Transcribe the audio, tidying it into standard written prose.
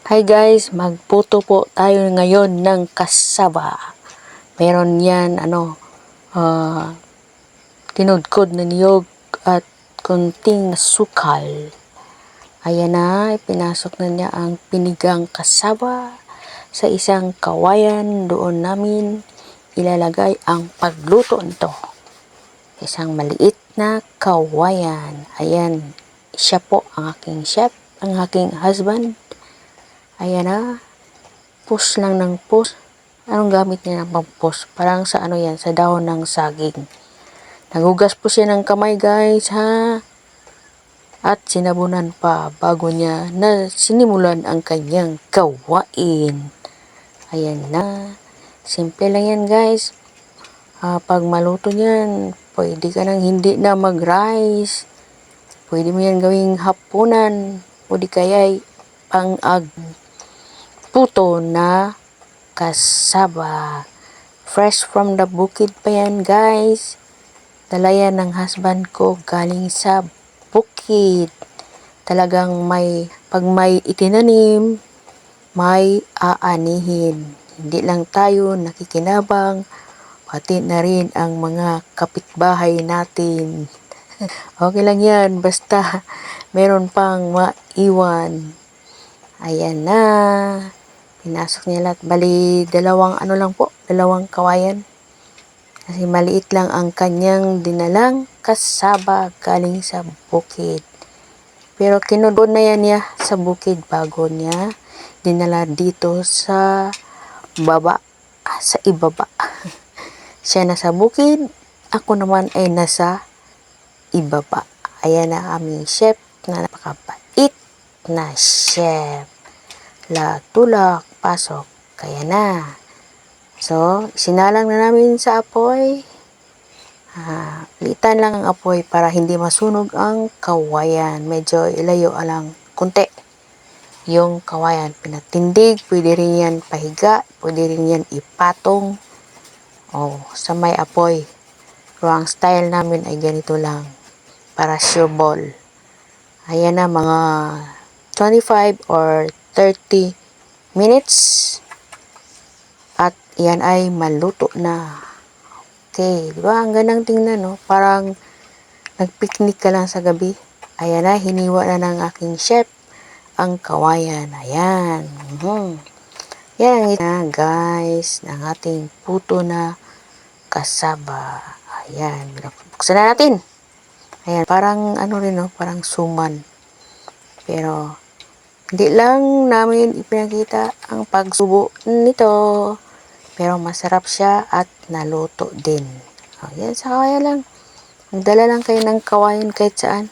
Hi guys, magputo po tayo ngayon ng kasaba. Meron yan, tinudkod na niyog at konting sukal. Ayan na, ipinasok na niya ang pinigang kasaba sa isang kawayan. Doon namin ilalagay ang pagluto nito. Isang maliit na kawayan. Ayan, siya po ang aking chef, ang aking husband. Ayan na, push lang ng push. Anong gamit niya ng pang-push? Parang sa ano yan, sa dahon ng saging. Nagugas po siya ng kamay guys ha. At sinabunan pa bago niya na sinimulan ang kanyang gawain. Ayan na. Simple lang yan guys. Pag maluto niyan, pwede ka nang hindi na mag-rice. Pwede mo yan gawing hapunan. O di kaya pang-ag puto na kasaba. Fresh from the bukid pa yan guys. Dala yan ng husband ko galing sa bukid. Talagang pag may itinanim, may aanihin. Hindi lang tayo nakikinabang, pati na rin ang mga kapitbahay natin. Okay lang yan, basta meron pang maiwan. Ayan na. Pinasok niya lahat. Bali, dalawang kawayan. Kasi maliit lang ang kanyang dinalang kasaba galing sa bukid. Pero kinudod na yan niya sa bukid bago niya dinala dito sa ibaba. Siya nasa bukid, ako naman ay nasa ibaba. Ayan na aming chef na napakabait na chef. Tulak, pasok. Kaya na. So, sinalang na namin sa apoy. Litan lang ang apoy para hindi masunog ang kawayan. Medyo ilayo lang kunti yung kawayan. Pinatindig, pwede rin yan pahiga, pwede rin yan ipatong. Sa may apoy. Pero ang style namin ay ganito lang. Para sure ball. Ayan na, mga 25 or 30 minutes. At yan ay maluto na. Okay, diba? Ang gandang tingnan, no? Parang nagpiknik ka lang sa gabi. Ayan na, hiniwa na ng aking chef ang kawayan. Ayan. Yan na, guys, ng ating puto na kasaba. Ayan, buksan na natin. Ayan, parang parang suman. Pero hindi lang namin ipinakita ang pagsubo nito. Pero masarap siya at naluto din. Ayan, sa kaya lang. Magdala lang kayo ng kawayan kahit saan.